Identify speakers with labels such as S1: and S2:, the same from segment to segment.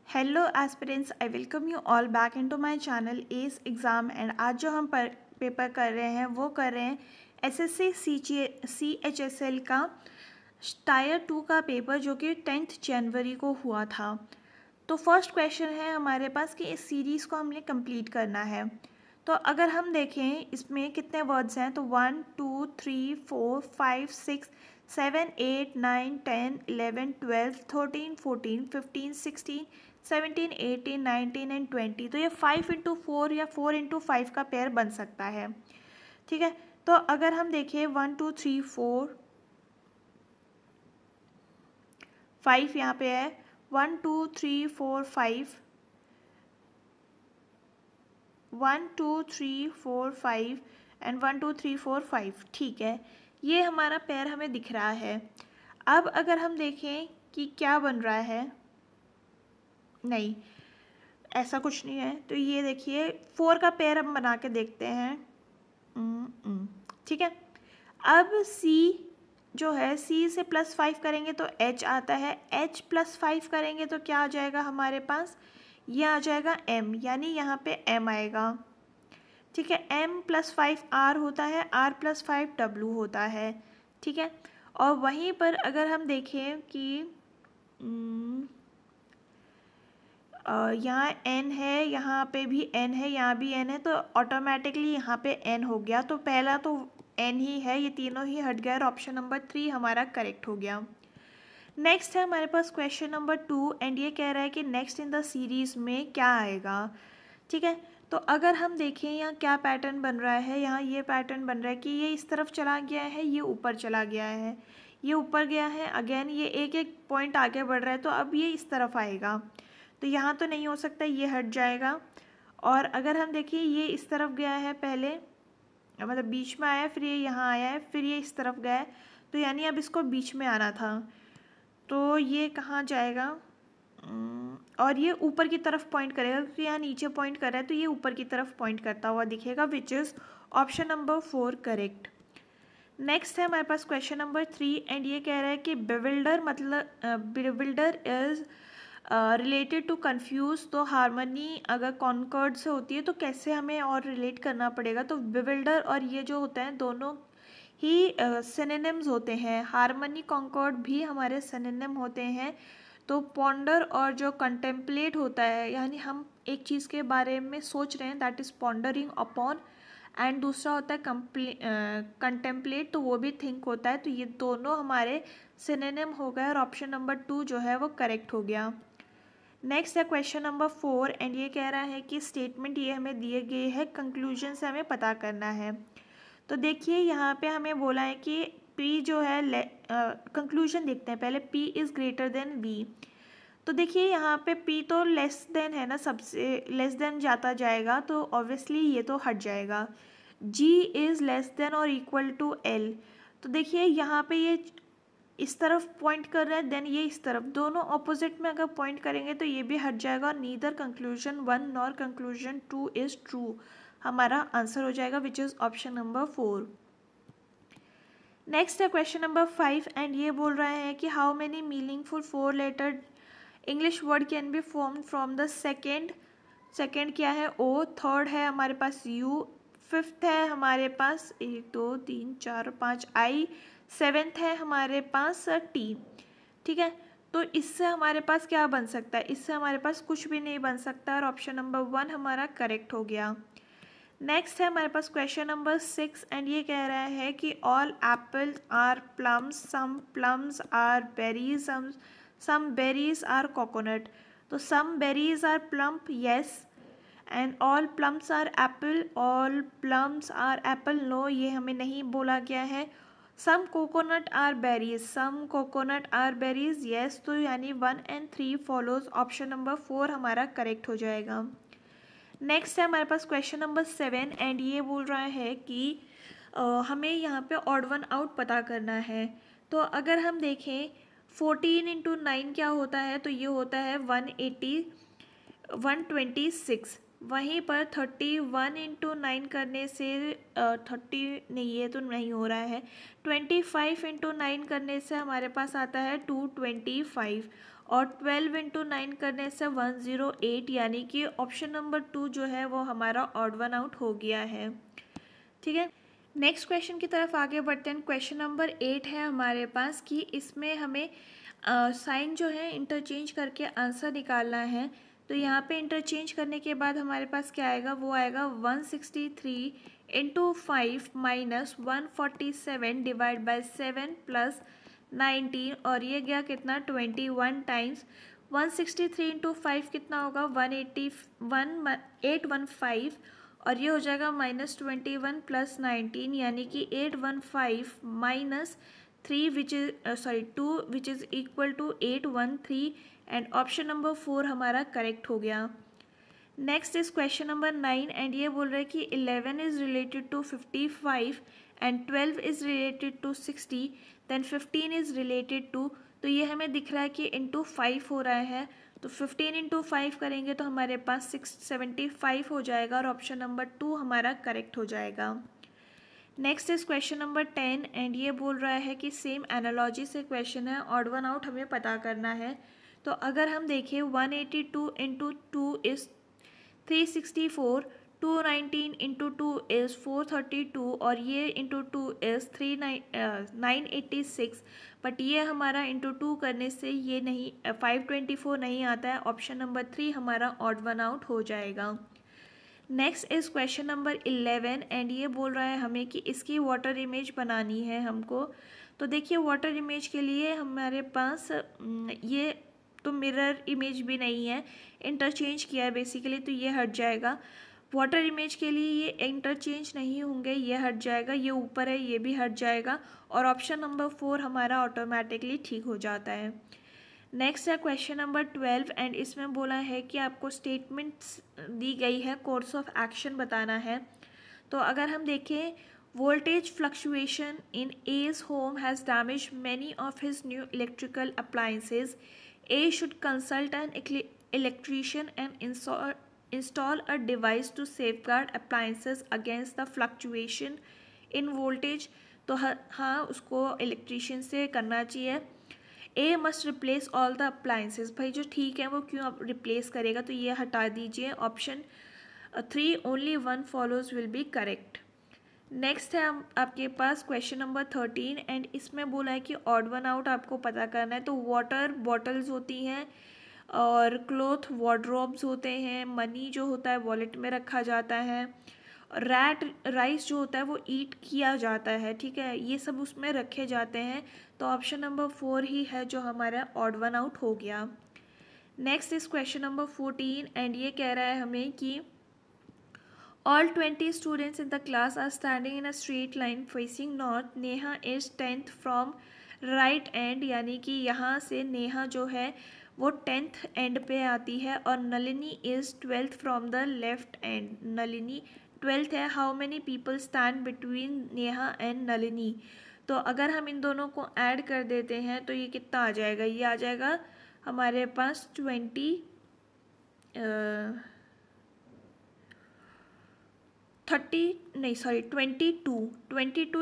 S1: Hello aspirants, I welcome you all back into my channel S exam. And आज जो हम paper कर रहे हैं वो कर रहे हैं एसएससी CHSL का टायर 2 का पेपर जो कि 10 जनवरी को हुआ था। तो फर्स्ट क्वेश्चन है हमारे पास कि इस सीरीज़ को हमने कंप्लीट करना है। तो अगर हम देखें इसमें कितने वर्ड्स हैं तो 1 2 3 4 5 6 7 8 9 10 11 12 13 14 15 16 17 18 19 एंड 20। तो ये 5 into 4 या 4 into 5 का पेयर बन सकता है। ठीक है, तो अगर हम देखें 1 2 3 4 5 यहाँ पे है 1 2 3 4 5 1 2 3 4 5 एंड 1 2 3 4 5। ठीक है, ये हमारा पेयर हमें दिख रहा है। अब अगर हम देखें कि क्या बन रहा है, नहीं ऐसा कुछ नहीं है। तो ये देखिए 4 का पेयर हम बना के देखते हैं। ठीक है, अब C जो है C से +5 करेंगे तो H आता है, H +5 करेंगे तो क्या आ जाएगा हमारे पास, ये आ जाएगा M, यानी यहाँ पे M आएगा। ठीक है, M +5 R होता है, R +5 W होता है। ठीक है, और वहीं पर अगर हम देखें कि यहाँ N है, यहाँ पे भी N है, यहाँ भी N है, तो ऑटोमेटिकली यहाँ पे N हो गया। तो पहला तो N ही है, ये तीनों ही हट गया और ऑप्शन नंबर 3 हमारा करेक्ट हो गया। नेक्स्ट है हमारे पास क्वेश्चन नंबर 2 एंड ये कह रहा है कि नेक्स्ट इन द सीरीज़ में क्या आएगा। ठीक है, तो अगर हम देखें यहाँ क्या पैटर्न बन रहा है, यहाँ ये पैटर्न बन रहा है कि ये इस तरफ चला गया है, ये ऊपर चला गया है, ये ऊपर गया है, अगेन ये एक एक पॉइंट आगे बढ़ रहा है, तो अब ये इस तरफ आएगा। तो यहाँ तो नहीं हो सकता, ये हट जाएगा। और अगर हम देखिए ये इस तरफ गया है पहले, मतलब बीच में आया, फिर ये यहाँ आया है, फिर ये इस तरफ गया है, तो यानी अब इसको बीच में आना था। तो ये कहाँ जाएगा, और ये ऊपर की तरफ पॉइंट करेगा क्योंकि यहाँ नीचे पॉइंट कर रहा है, तो ये ऊपर की तरफ पॉइंट करता हुआ दिखेगा, विच is option number 4 correct. Next है हमारे पास क्वेश्चन नंबर 3 एंड ये कह रहा है कि बिविल्डर मतलब bewilder is related to confuse. तो हारमनी अगर कॉन्कॉर्ड से होती है तो कैसे हमें और रिलेट करना पड़ेगा। तो बिविल्डर और ये जो होता है दोनों ही सिनोनिम्स होते हैं, हारमनी कॉन्कॉर्ड भी हमारे सिनोनिम होते हैं। तो पॉन्डर और जो कंटेम्पलेट होता है, यानी हम एक चीज़ के बारे में सोच रहे हैं, that is pondering upon, and दूसरा होता है कंटेम्पलेट, तो वो भी थिंक होता है। तो ये दोनों हमारे सिनोनिम हो गए और ऑप्शन नंबर 2 जो है वो करेक्ट हो गया। नेक्स्ट है क्वेश्चन नंबर 4 एंड ये कह रहा है कि स्टेटमेंट ये हमें दिए गए हैं, कंक्लूजन से हमें पता करना है। तो देखिए यहाँ पे हमें बोला है कि P जो है, कंक्लूजन देखते हैं पहले, P is greater than V। तो देखिए यहाँ पे P तो लेस देन है ना, सबसे लेस देन जाता जाएगा, तो ऑब्वियसली ये तो हट जाएगा। G इज़ लेस देन और इक्वल टू L। तो देखिए यहाँ पे ये इस तरफ पॉइंट कर रहा है, देन ये इस तरफ, दोनों ऑपोजिट में अगर पॉइंट करेंगे तो ये भी हट जाएगा, और neither conclusion 1 nor conclusion 2 is true हमारा आंसर हो जाएगा, which is option number 4। Next है क्वेश्चन नंबर 5 एंड ये बोल रहा है कि how many meaningful 4 letter English word can be form from the second क्या है O, थर्ड है हमारे पास U, फिफ्थ है हमारे पास 1 2 3 4 5 I, सेवेंथ है हमारे पास T। ठीक है, तो इससे हमारे पास क्या बन सकता है, इससे हमारे पास कुछ भी नहीं बन सकता, और ऑप्शन नंबर 1 हमारा करेक्ट हो गया। नेक्स्ट है हमारे पास क्वेश्चन नंबर 6 एंड ये कह रहा है कि all apples are plums, some plums are berries, some berries are coconut. तो some berries are plump, yes, and all plums are apple, all plums are apple, no, ये हमें नहीं बोला गया है। Some coconut are berries, some coconut are berries, yes, तो यानी 1 and 3 follows, option number 4 हमारा करेक्ट हो जाएगा। नेक्स्ट है हमारे पास क्वेश्चन नंबर 7 एंड ये बोल रहा है कि हमें यहाँ पे ऑड वन आउट पता करना है। तो अगर हम देखें 14 into 9 क्या होता है, तो ये होता है 126। वहीं पर 31 into 9 करने से 30 नहीं, ये तो नहीं हो रहा है। 25 into 9 करने से हमारे पास आता है 225, और 12 इंटू 9 करने से 108, यानी कि ऑप्शन नंबर 2 जो है वो हमारा ऑड वन आउट हो गया है। ठीक है, नेक्स्ट क्वेश्चन की तरफ आगे बढ़ते हैं। क्वेश्चन नंबर 8 है हमारे पास कि इसमें हमें साइन जो है इंटरचेंज करके आंसर निकालना है। तो यहाँ पे इंटरचेंज करने के बाद हमारे पास क्या आएगा, वो आएगा 163 into 5 minus 147 divide by 7 plus 19, और ये गया कितना 21 टाइम्स 163 इंटू 5 कितना होगा 815, और ये हो जाएगा -21 प्लस 19, यानी कि 815 minus 3 which is 2 which is equal to 813, and option number 4 हमारा करेक्ट हो गया। Next is question number 9, and ये बोल रहा है कि 11 is related to 55 and 12 is related to 60, then 15 is related to, तो ये हमें दिख रहा है कि इंटू 5 हो रहा है, तो 15 इंटू 5 करेंगे तो हमारे पास 675 हो जाएगा, और ऑप्शन नंबर 2 हमारा करेक्ट हो जाएगा। Next is question number 10, and ये बोल रहा है कि सेम एनालॉजी से क्वेश्चन है, ऑड वन आउट हमें पता करना है। तो अगर हम देखें 182 इंटू 2 इज़ 364, 219 इंटू 2 इज़ 432, और ये इंटू 2 इज़ 986, बट ये हमारा इंटू 2 करने से ये नहीं 524 नहीं आता है, ऑप्शन नंबर 3 हमारा ऑड वन आउट हो जाएगा। Next is question number 11, and ये बोल रहा है हमें कि इसकी वाटर इमेज बनानी है हमको। तो देखिए वाटर इमेज के लिए हमारे पास ये तो मिरर इमेज भी नहीं है, इंटरचेंज किया है बेसिकली, तो ये हट जाएगा। वाटर इमेज के लिए ये इंटरचेंज नहीं होंगे, ये हट जाएगा, ये ऊपर है ये भी हट जाएगा, और ऑप्शन नंबर 4 हमारा ऑटोमेटिकली ठीक हो जाता है। नेक्स्ट है क्वेश्चन नंबर 12, एंड इसमें बोला है कि आपको स्टेटमेंट्स दी गई है, कोर्स ऑफ एक्शन बताना है। तो अगर हम देखें voltage fluctuation in A's home has damage many of his new electrical appliances, A should consult an electrician and install a device to safeguard appliances against the fluctuation in voltage. तो हाँ उसको electrician से करना चाहिए। A must replace all the appliances, भाई जो ठीक है वो क्यों आप रिप्लेस करेगा, तो ये हटा दीजिए, option 3 only 1 follows will be correct. Next है आपके पास क्वेश्चन नंबर 13, एंड इसमें बोला है कि ऑड वन आउट आपको पता करना है। तो वाटर बॉटल्स होती हैं, और क्लोथ वार्डरोब्स होते हैं, मनी जो होता है वॉलेट में रखा जाता है, रैट राइस जो होता है वो ईट किया जाता है, ठीक है, ये सब उसमें रखे जाते हैं। तो ऑप्शन नंबर 4 ही है जो हमारा ऑड वन आउट हो गया। Next is question number 14, and ये कह रहा है हमें कि all 20 students in the class are standing in a straight line facing north, Neha is 10th from right end, यानी कि यहाँ से नेहा जो है वो 10th एंड पे आती है, और Nalini is 12th from the left and, Nalini 12th है। How many people stand between Neha and Nalini, तो अगर हम इन दोनों को ऐड कर देते हैं तो ये कितना आ जाएगा, ये आ जाएगा हमारे पास 22,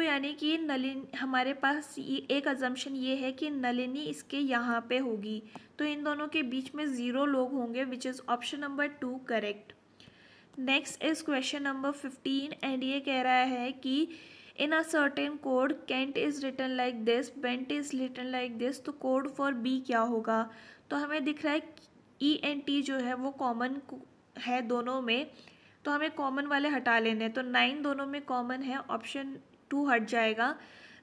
S1: यानी कि नलिनी हमारे पास ये एक अजम्पशन ये है कि नलिनी इसके यहाँ पे होगी, तो इन दोनों के बीच में 0 लोग होंगे, which is option number 2 correct. Next is question number 15, and ये कह रहा है कि in a certain code cant is written like this, bent is written like this, तो कोड फॉर बी क्या होगा। तो हमें दिख रहा है ENT जो है वो कॉमन है दोनों में, तो हमें कॉमन वाले हटा लेने हैं, तो 9 दोनों में कॉमन है, ऑप्शन 2 हट जाएगा।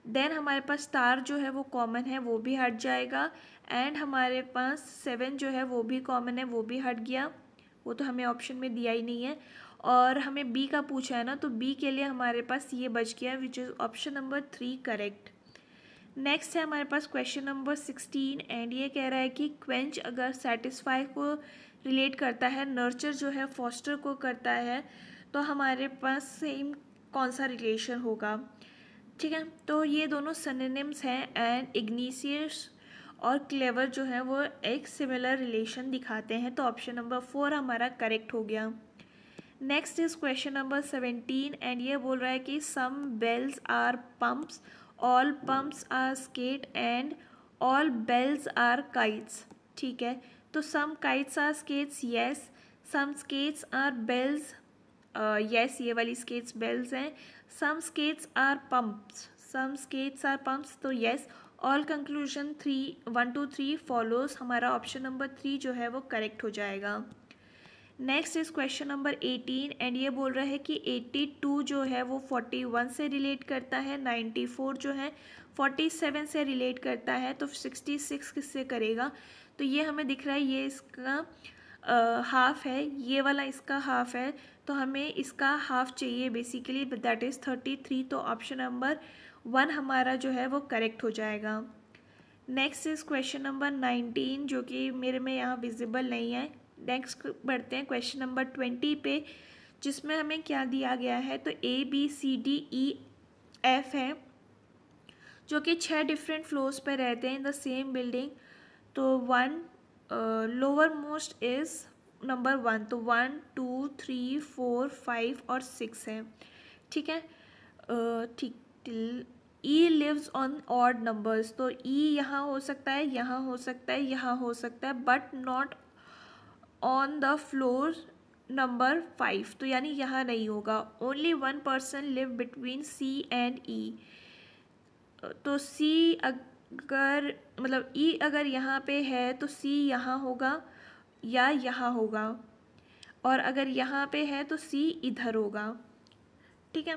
S1: देन हमारे पास स्टार जो है वो कॉमन है, वो भी हट जाएगा, एंड हमारे पास 7 जो है वो भी कॉमन है, वो भी हट गया, वो तो हमें ऑप्शन में दिया ही नहीं है। और हमें बी का पूछा है ना, तो बी के लिए हमारे पास ये बच गया, विच is option number 3 correct. Next है हमारे पास क्वेश्चन नंबर 16, एंड ये कह रहा है कि क्वेंच अगर सेटिस्फाई को रिलेट करता है, नर्चर जो है फॉस्टर को करता है, तो हमारे पास सेम कौन सा रिलेशन होगा, ठीक है। तो ये दोनों सिनोनिम्स हैं, एंड इग्निशियस और क्लेवर जो है वो एक सिमिलर रिलेशन दिखाते हैं, तो ऑप्शन नंबर 4 हमारा करेक्ट हो गया। Next is question number 17, and ये बोल रहा है कि some bells are pumps, all pumps are skate, and all bells are kites. ठीक है, तो some kites are skates, yes. Some skates are bells, yes, ये वाली स्केट्स बेल्स हैं। Some skates are pumps, some skates are pumps, तो yes. All conclusion 1 to 3 follows, हमारा option number 3 जो है वो करेक्ट हो जाएगा। Next is question number 18 and ये बोल रहा है कि 82 जो है वो 41 से रिलेट करता है, 94 जो है 47 से रिलेट करता है, तो 66 किससे करेगा? तो ये हमें दिख रहा है ये इसका हाफ है, ये वाला इसका हाफ है, तो हमें इसका हाफ चाहिए बेसिकली, दैट इज़ 33, तो ऑप्शन नंबर 1 हमारा जो है वो करेक्ट हो जाएगा। नेक्स्ट इज क्वेश्चन नंबर 19 जो कि मेरे में यहाँ विजिबल नहीं है। नेक्स्ट बढ़ते हैं क्वेश्चन नंबर 20 पे, जिसमें हमें क्या दिया गया है, तो ABCDEF है, जो कि 6 डिफरेंट फ्लोर्स पे रहते हैं इन द सेम बिल्डिंग। तो 1 लोअर मोस्ट इज़ नंबर 1, तो 1 2 3 4 5 और 6 है, ठीक है। ठीक, till E lives on odd numbers, तो E यहाँ हो सकता है, यहाँ हो सकता है, यहाँ हो सकता है, but not on the floor number 5, तो यानी यहाँ नहीं होगा। Only 1 person live between C and E, तो C अगर मतलब E अगर यहाँ पे है तो C यहाँ होगा या यहाँ होगा, और अगर यहाँ पे है तो C इधर होगा, ठीक है।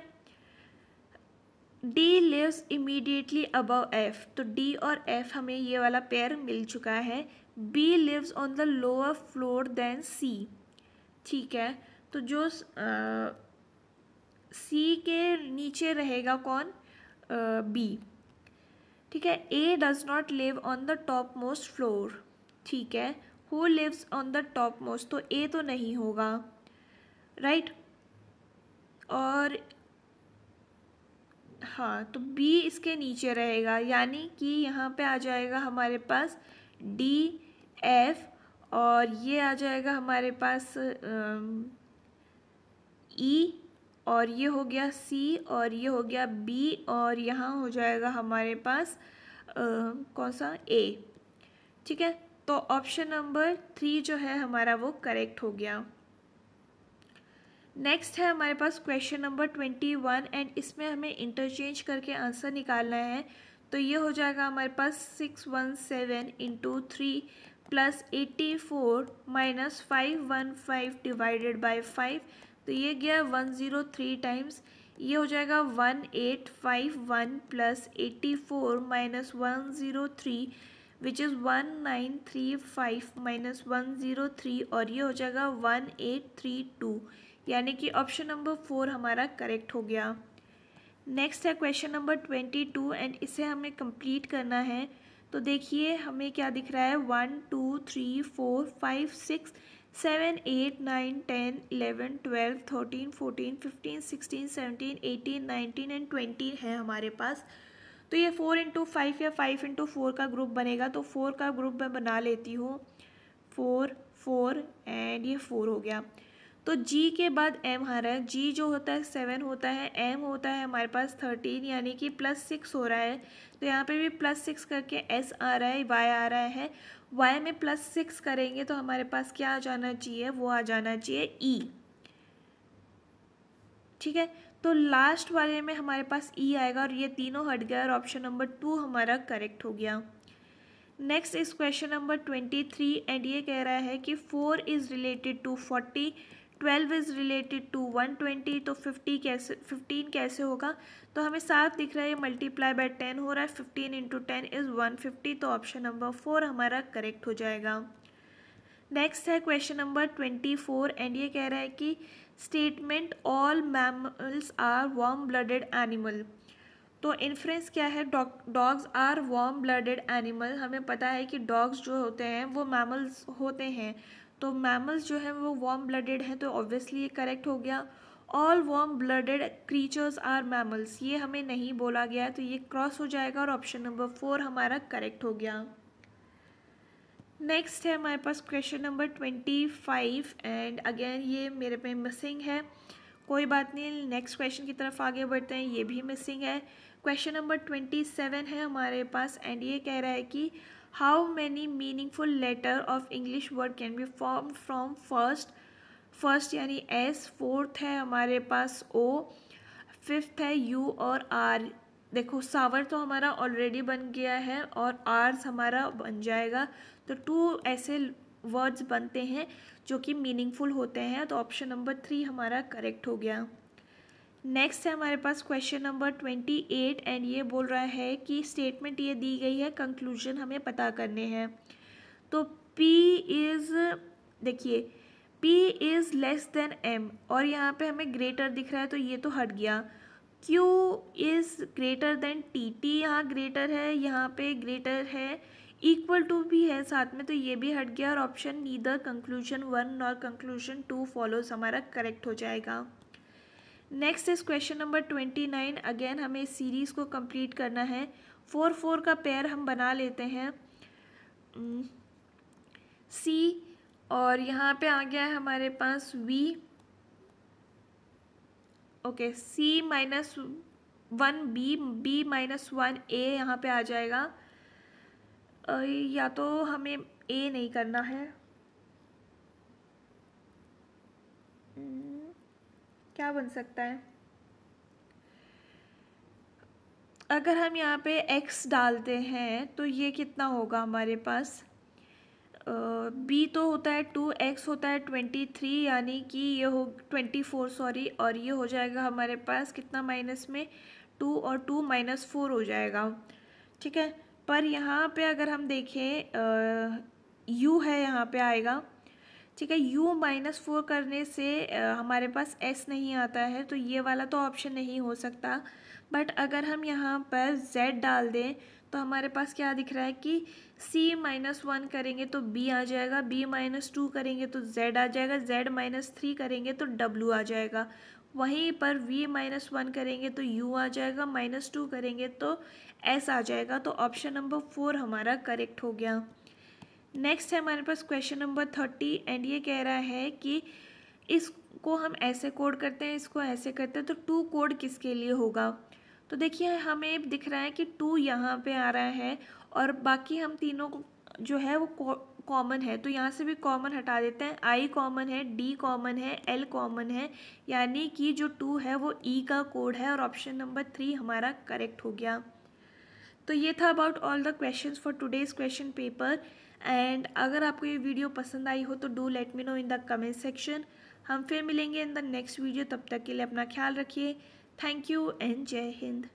S1: D lives immediately above F, तो D और F हमें ये वाला पेयर मिल चुका है। B lives on the lower floor then C, ठीक है, तो जो C के नीचे रहेगा कौन? B, ठीक है। A does not live on the top most floor, ठीक है। Who lives on the top most, तो A तो नहीं होगा, राइट। और हाँ, तो B इसके नीचे रहेगा, यानी कि यहाँ पे आ जाएगा हमारे पास D F, और ये आ जाएगा हमारे पास E, और ये हो गया C, और ये हो गया B, और यहाँ हो जाएगा हमारे पास कौन सा? A, ठीक है। तो ऑप्शन नंबर 3 जो है हमारा वो करेक्ट हो गया। नेक्स्ट है हमारे पास क्वेश्चन नंबर 21 एंड इसमें हमें इंटरचेंज करके आंसर निकालना है। तो ये हो जाएगा हमारे पास 617 into 3 plus 84 minus 515 divided by 5, तो ये गया 103 टाइम्स। ये हो जाएगा 1851 plus 84 minus 103 which is 1935 minus 103, और ये हो जाएगा 1832, यानी कि ऑप्शन नंबर 4 हमारा करेक्ट हो गया। नेक्स्ट है क्वेश्चन नंबर 22 एंड इसे हमें कंप्लीट करना है। तो देखिए हमें क्या दिख रहा है, 1 2 3 4 5 6 7 8 9 10 11 12 13 14 15 16 17 18 19 एंड 20 है हमारे पास। तो ये 4 इंटू 5 या 5 इंटू 4 का ग्रुप बनेगा, तो 4 का ग्रुप मैं बना लेती हूँ, 4 4 एंड ये 4 हो गया। तो G के बाद M आ रहा है, G जो होता है 7 होता है, M होता है हमारे पास 13, यानी कि +6 हो रहा है, तो यहाँ पे भी +6 करके S आ रहा है, Y आ रहा है, Y में +6 करेंगे तो हमारे पास क्या आ जाना चाहिए, वो आ जाना चाहिए E, ठीक है। तो लास्ट वाले में हमारे पास E आएगा और ये तीनों हट गया और ऑप्शन नंबर 2 हमारा करेक्ट हो गया। Next is question number 23 and ये कह रहा है कि 4 is related to 40, 12 is related to 120, तो 15 कैसे होगा? तो हमें साफ दिख रहा है ये मल्टीप्लाई बाय 10 हो रहा है, 15 इंटू 10 इज़ 150, तो ऑप्शन नंबर 4 हमारा करेक्ट हो जाएगा। नेक्स्ट है क्वेश्चन नंबर 24 एंड ये कह रहा है कि statement all mammals are warm blooded animal, तो इन्फ्रेंस क्या है, dogs are warm blooded animal. हमें पता है कि डॉग्स जो होते हैं वो मैमल्स होते हैं, तो मैमल्स जो हैं वो वार्म ब्लडेड हैं, तो ऑब्वियसली ये करेक्ट हो गया। All warm blooded creatures are mammals, ये हमें नहीं बोला गया, तो ये क्रॉस हो जाएगा और ऑप्शन नंबर 4 हमारा करेक्ट हो गया। नेक्स्ट है हमारे पास क्वेश्चन नंबर 25 एंड अगेन ये मेरे पे मिसिंग है, कोई बात नहीं, नेक्स्ट क्वेश्चन की तरफ आगे बढ़ते हैं, ये भी मिसिंग है। क्वेश्चन नंबर 27 है हमारे पास एंड ये कह रहा है कि how many meaningful letter of English word can be form from first यानी एस, फोर्थ है हमारे पास ओ, फिफ्थ है यू और आर। देखो सावर तो हमारा ऑलरेडी बन गया है और आर्स हमारा बन जाएगा, तो 2 ऐसे वर्ड्स बनते हैं जो कि मीनिंगफुल होते हैं, तो ऑप्शन नंबर 3 हमारा करेक्ट हो गया। नेक्स्ट है हमारे पास क्वेश्चन नंबर 28 एंड ये बोल रहा है कि स्टेटमेंट ये दी गई है, कंक्लूजन हमें पता करने हैं। तो P इज़, देखिए P is less than M और यहाँ पे हमें ग्रेटर दिख रहा है तो ये तो हट गया। Q is greater than T, T यहाँ ग्रेटर है, यहाँ पे ग्रेटर है, इक्वल टू भी है साथ में, तो ये भी हट गया और ऑप्शन नीदर कंक्लूजन 1 और कंक्लूजन 2 फॉलोज हमारा करेक्ट हो जाएगा। Next is question number 29। Again हमें इस सीरीज़ को कंप्लीट करना है। 4 का पेयर हम बना लेते हैं C और यहाँ पे आ गया है हमारे पास V। Okay, C-1 B-1 A यहाँ पे आ जाएगा। या तो हमें A नहीं करना है, क्या बन सकता है, अगर हम यहाँ पे x डालते हैं तो ये कितना होगा हमारे पास, b तो होता है 2, x होता है 23 यानी कि ये हो 24 सॉरी, और ये हो जाएगा हमारे पास कितना माइनस में 2 और 2 -4 हो जाएगा। ठीक है, पर यहाँ पे अगर हम देखें u है यहाँ पे आएगा। ठीक है, u -4 करने से हमारे पास s नहीं आता है तो ये वाला तो ऑप्शन नहीं हो सकता। बट अगर हम यहाँ पर z डाल दें तो हमारे पास क्या दिख रहा है कि C-1 करेंगे तो B आ जाएगा, B-2 करेंगे तो Z आ जाएगा, Z-3 करेंगे तो W आ जाएगा, वहीं पर V-1 करेंगे तो U आ जाएगा, -2 करेंगे तो S आ जाएगा, तो ऑप्शन नंबर 4 हमारा करेक्ट हो गया। नेक्स्ट है हमारे पास क्वेश्चन नंबर 30 एंड ये कह रहा है कि इसको हम ऐसे कोड करते हैं, इसको ऐसे करते हैं, तो 2 कोड किसके लिए होगा। तो देखिए हमें दिख रहा है कि 2 यहाँ पे आ रहा है और बाकी हम तीनों को जो है वो कॉमन है, तो यहाँ से भी कॉमन हटा देते हैं। I कॉमन है, D कॉमन है, L कॉमन है, यानी कि जो 2 है वो E का कोड है और ऑप्शन नंबर 3 हमारा करेक्ट हो गया। तो ये था about all the questions for today's question paper. And अगर आपको ये वीडियो पसंद आई हो तो do let me know in the comment section. हम फिर मिलेंगे इन द नेक्स्ट वीडियो, तब तक के लिए अपना ख्याल रखिए। थैंक यू एंड जय हिंद।